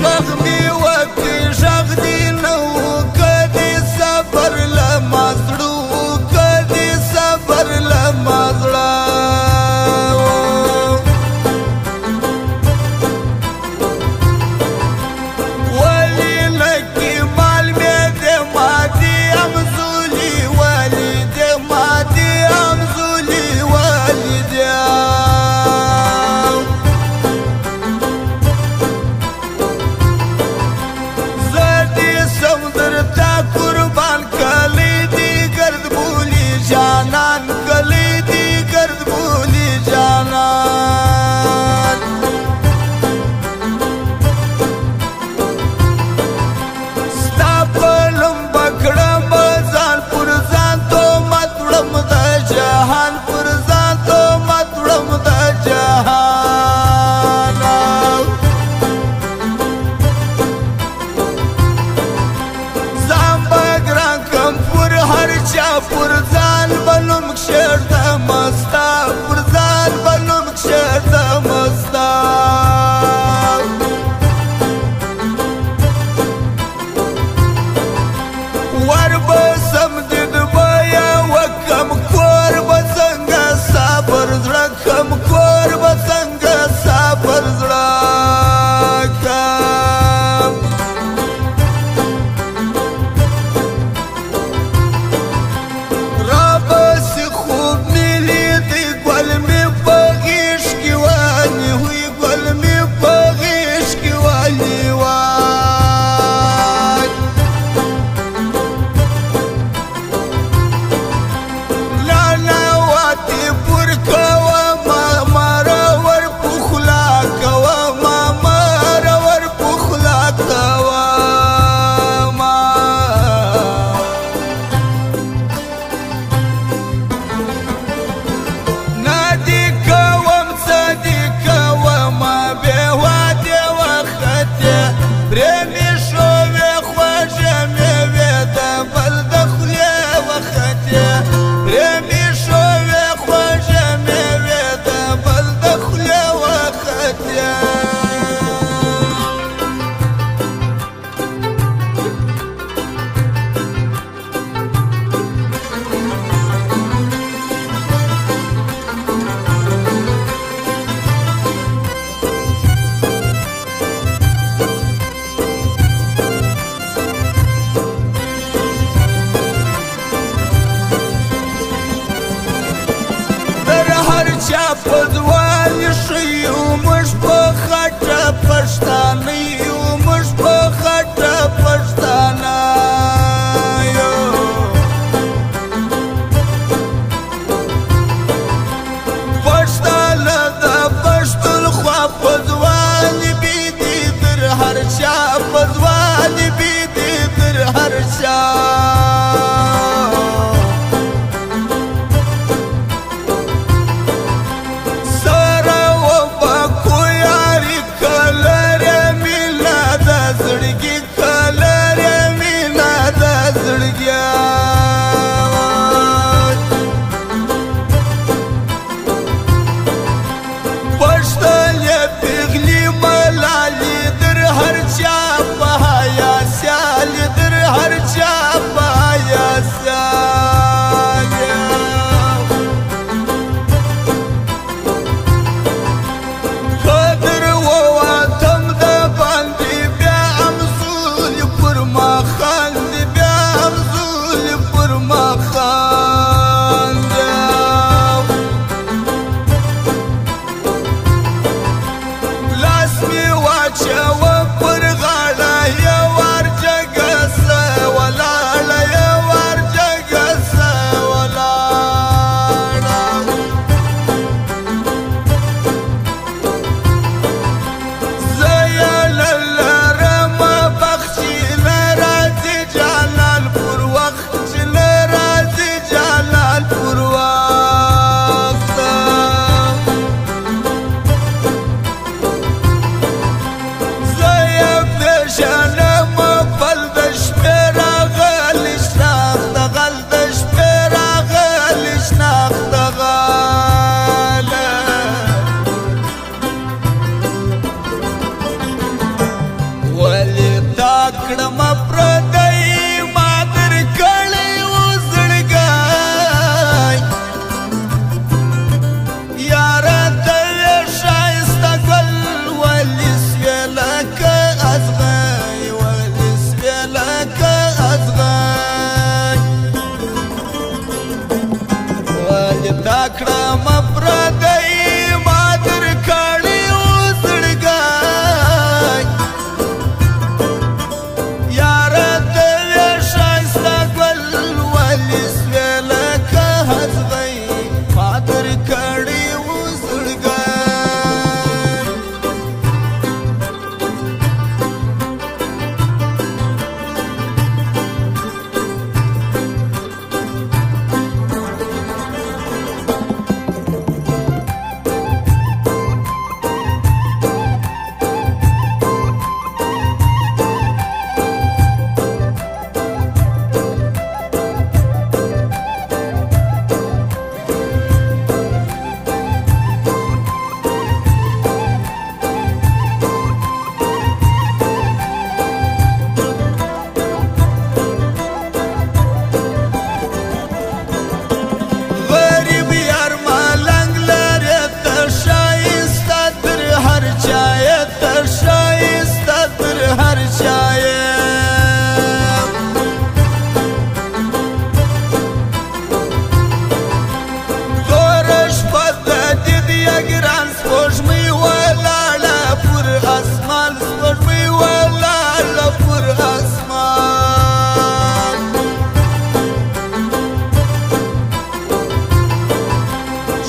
وغمي وکي ژغ دي نو کدي صبر لما زړو کدي صبر لما زړه ولي لکي مال مې د مادي امزولي والد مادي امزولي والد کړم پردی ما در کړی و زړګی یاره ته وې ښایسته ګل ولې سوې لکه ازغی ولې سوې لکه ازغی ولې تا کړم پردی ما در کړی و زړګی یاره ته وې ښایسته ګل ولې سوې لکه ازغی ما در کړی و زړګی غریب یار ملنګ لرې ته ښایسته تر هر چا یې ته ښایسته تر هر چا یې توره شپه د دید یې ګران سپوږمۍ ولاړه پر اسمان سپوږمۍ ولاړه پر اسمان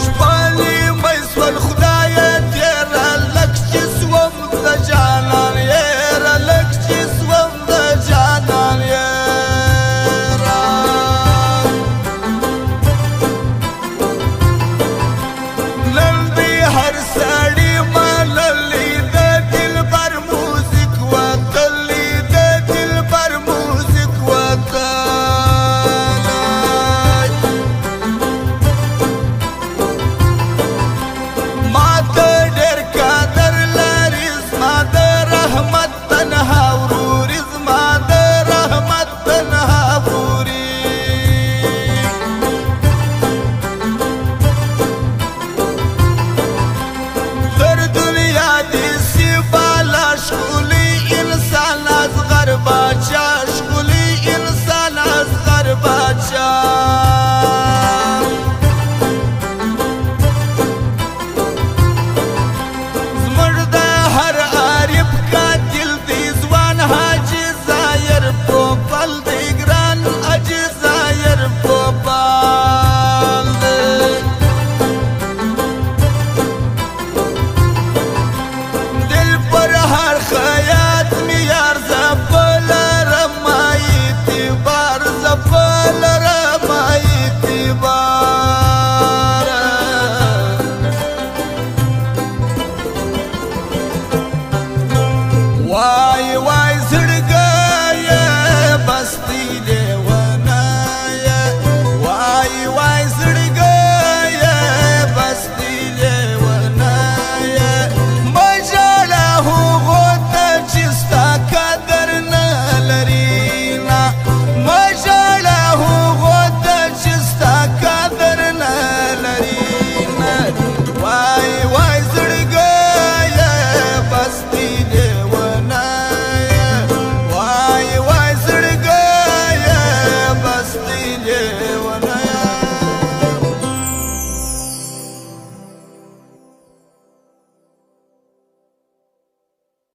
شپانې مې سول خدایه تېره لږ چې سوم د جانان یېره لږ چې سوم د جانان یېره نن دې هر سړي منلی د دلبر موزیک وتلی د دلبر موزیک وتلی ما ته ډېر قدر لري زما د رحمت تنها وروري زما د رحمت تنها وروري تر دنیا دې سي بالا ښکلی انسان اصغر باچا ښکلی انسان اصغر باچا زموږ د هر عارف قاتل دی ځوان حاجي ظاهر پوپل دی ګران حاجي ظاهر پوپل دی دل پر هر خیاط می یار زفل رمای اعتبار زفل رمای اعتبار وا